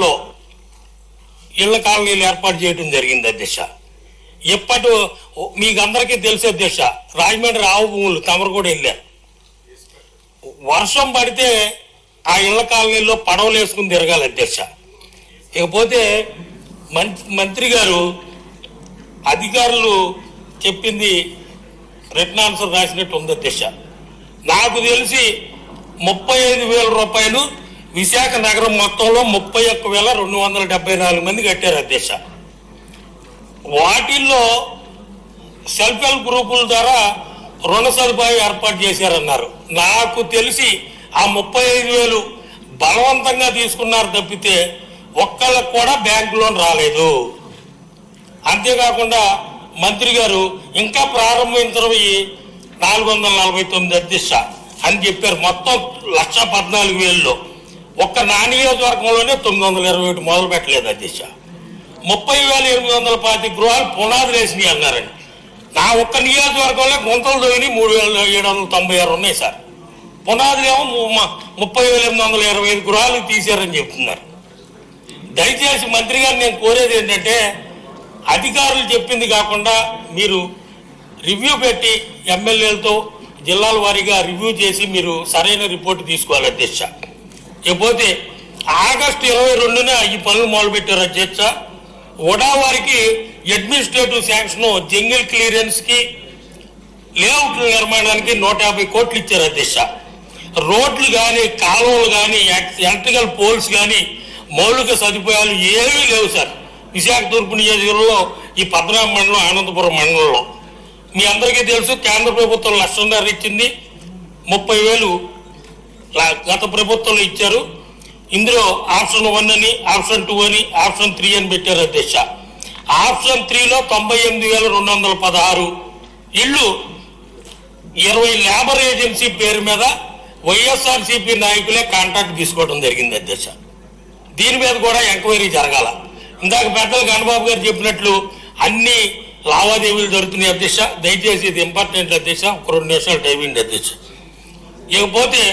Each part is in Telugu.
మండలంలో ఇళ్ల కాలనీలు ఏర్పాటు చేయడం జరిగింది అధ్యక్ష. మీకు అందరికీ తెలిసే అధ్యక్ష, రాజమండ్రి ఆవు భూములు తమరు కూడా వెళ్ళారు. వర్షం పడితే ఆ ఇళ్ల కాలనీల్లో పడవలు వేసుకుని తిరగాలి అధ్యక్ష. ఇకపోతే మంత్రి గారు అధికారులు చెప్పింది రిటర్న్ ఆన్సర్ రాసినట్టు ఉంది అధ్యక్ష. నాకు తెలిసి 35,000 రూపాయలు విశాఖ నగరం మొత్తంలో 31,274 మంది కట్టారు అధ్యక్ష. వాటిల్లో సెల్ఫ్ హెల్ప్ గ్రూపుల ద్వారా రుణ సదుపాయం ఏర్పాటు చేశారన్నారు. నాకు తెలిసి ఆ 35,000 బలవంతంగా తీసుకున్నారు తప్పితే ఒక్కళ్ళకు కూడా బ్యాంక్ లోన్ రాలేదు. అంతేకాకుండా మంత్రి గారు ఇంకా ప్రారంభించబోయి 449 అధ్యక్ష అని చెప్పారు. మొత్తం 1,14,000లో ఒక్క నా నియోజకవర్గంలోనే 921 మొదలు పెట్టలేదు అధ్యక్ష. 30,825 గృహాలు పునాదులు వేసినాయి అన్నారండి. నా ఒక్క నియోజకవర్గంలో గుంతలు తోని 3,796 ఉన్నాయి సార్. పునాదులేమో 30,825 గృహాలు తీశారని చెప్తున్నారు. దయచేసి మంత్రి గారు నేను కోరేది ఏంటంటే, అధికారులు చెప్పింది కాకుండా మీరు రివ్యూ పెట్టి ఎమ్మెల్యేలతో జిల్లాల వారీగా రివ్యూ చేసి మీరు సరైన రిపోర్టు తీసుకోవాలి అధ్యక్ష. ఇకపోతే ఆగస్టు 22న ఈ పనులు మొదలుపెట్టారు అధ్యక్ష. ఉడా వారికి అడ్మినిస్ట్రేటివ్ శాంక్షన్ జంగిల్ క్లియరెన్స్ కి లేఅవుట్ల నిర్మాణానికి 150 కోట్లు ఇచ్చారు అధ్యక్ష. రోడ్లు కానీ కాలువలు కానీ ఎలక్ట్రికల్ పోల్స్ కానీ మౌలిక సదుపాయాలు ఏమీ లేవు సార్ విశాఖ తూర్పు నియోజకవర్గంలో ఈ పద్మనాభ మండలం ఆనందపురం మండలంలో. మీ అందరికీ తెలుసు కేంద్ర ప్రభుత్వం 1,00,000 ఇచ్చింది, 30,000 గత ప్రభుత్వంలో ఇచ్చారు. ఇందులో ఆప్షన్ 1 అని, ఆప్షన్ 2 అని, ఆప్షన్ 3 అని పెట్టారు అధ్యక్ష. ఆప్షన్ 3లో 98,216 ఇళ్ళు 20 లేబర్ ఏజెన్సీ పేరు మీద వైఎస్ఆర్సీపీ నాయకులే కాంట్రాక్ట్ తీసుకోవడం జరిగింది అధ్యక్ష. దీని మీద కూడా ఎంక్వైరీ జరగాల. ఇందాక పెద్దలు గణబాబు గారు చెప్పినట్లు అన్ని లావాదేవీలు జరుగుతున్నాయి అధ్యక్ష. దయచేసి ఇది ఇంపార్టెంట్ అధ్యక్ష. ఒక 2 నిమిషాలు టైం ఇండి అధ్యక్ష. ఇకపోతే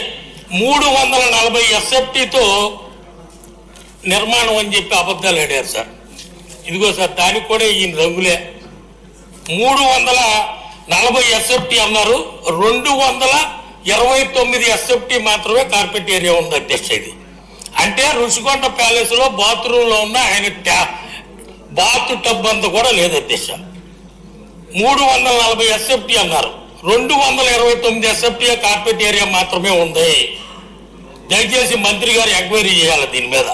340 ఎస్ఎఫ్టీతో నిర్మాణం అని చెప్పి అబద్ధాలు ఆడారు సార్. ఇదిగో సార్, దానికి కూడా ఈ రంగులే. 340 ఎస్ఎఫ్టీ అన్నారు, 229 ఎస్ఎఫ్టీ మాత్రమే కార్పెట్ ఏరియా ఉంది అధ్యక్ష. ఇది అంటే రుషికొండ ప్యాలెస్ లో బాత్రూమ్ లో ఉన్న ఆయన బాత్ టబ్ అంతా కూడా లేదు అధ్యక్ష. 340 ఎస్ఎఫ్టీ అన్నారు, 229 ఎస్ఎఫ్టీ కార్పెట్ ఏరియా మాత్రమే ఉంది. దయచేసి మంత్రి గారు ఎంక్వైరీ చేయాలి దీని మీద.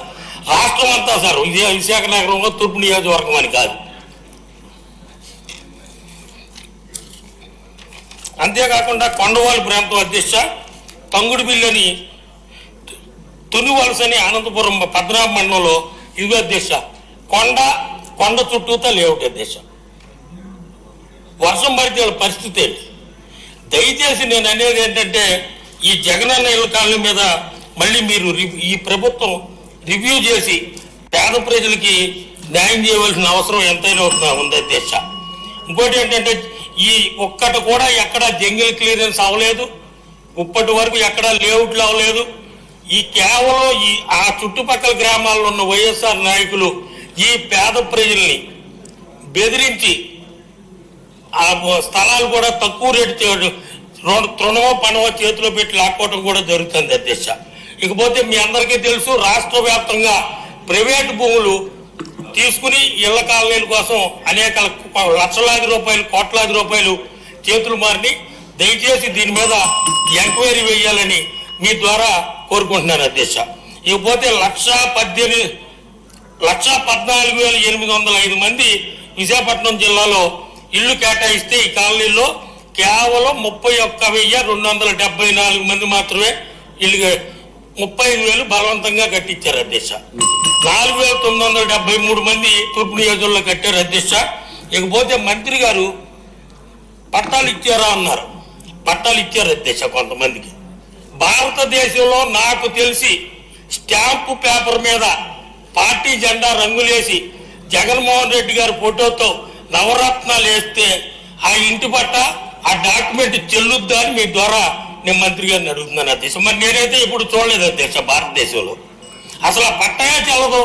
రాష్ట్రం అంతా సార్, విశాఖ నగరంలో తూర్పు నియోజకవర్గం అని కాదు. అంతేకాకుండా కొండవాళ్ళ ప్రాంతం అధ్యక్ష, తంగుడుబిల్లని తునివలసని ఆనందపురం పద్మనాభ మండలంలో ఇదిగో అధ్యక్ష, కొండ చుట్టూతో లేఅవుట్ అధ్యక్ష. వర్షం పడితే పరిస్థితి ఏంటి? దయచేసి నేను అనేది ఏంటంటే, ఈ జగనన్న ఇళ్ల కాలనీ మీద మళ్ళీ మీరు ఈ ప్రభుత్వం రివ్యూ చేసి పేద ప్రజలకి న్యాయం చేయవలసిన అవసరం ఎంతైనా ఉంది అధ్యక్ష. ఇంకోటి ఏంటంటే, ఈ ఒక్కటి కూడా ఎక్కడ జంగిల్ క్లియరెన్స్ అవ్వలేదు, ఇప్పటి వరకు ఎక్కడ లేఅవుట్లు అవ్వలేదు. ఈ కేవలం ఆ చుట్టుపక్కల గ్రామాల్లో ఉన్న వైఎస్ఆర్ నాయకులు ఈ పేద ప్రజల్ని బెదిరించి ఆ స్థలాలు కూడా తక్కువ రేటు తృణమో పనమో చేతిలో పెట్టి లాక్కోవటం కూడా జరుగుతుంది అధ్యక్ష. ఇకపోతే మీ అందరికీ తెలుసు, రాష్ట్ర వ్యాప్తంగా ప్రైవేటు భూములు తీసుకుని ఇళ్ల కాలనీల కోసం అనేక లక్షలాది రూపాయలు, కోట్లాది రూపాయలు చేతులు మారిని. దయచేసి దీని మీద ఎంక్వైరీ వేయాలని మీ ద్వారా కోరుకుంటున్నాను అధ్యక్ష. ఇకపోతే 1,14,805 మంది విశాఖపట్నం జిల్లాలో ఇళ్లు కేటాయిస్తే ఈ కాలనీలో కేవలం 31,274 మంది మాత్రమే ఇల్లు 35,000 బలవంతంగా కట్టించారు అధ్యక్ష. 4,973 మంది తూర్పు నియోజకవర్గంలో కట్టారు అధ్యక్ష. ఇకపోతే మంత్రి గారు పట్టాలు ఇచ్చారా అన్నారు. పట్టాలు ఇచ్చారు అధ్యక్ష కొంతమందికి. భారతదేశంలో నాకు తెలిసి స్టాంపు పేపర్ మీద పార్టీ జెండా రంగులేసి జగన్మోహన్ రెడ్డి గారి ఫోటోతో నవరత్నాలు వేస్తే ఆ ఇంటి పట్ట, ఆ డాక్యుమెంట్ చెల్లుద్దా అని మీ ద్వారా నేను మంత్రి గారిని అడుగుతున్నాను అధ్యక్ష. మరి నేనైతే ఇప్పుడు చూడలేదు అధ్యక్ష భారతదేశంలో. అసలు ఆ పట్టయే చెల్లదు.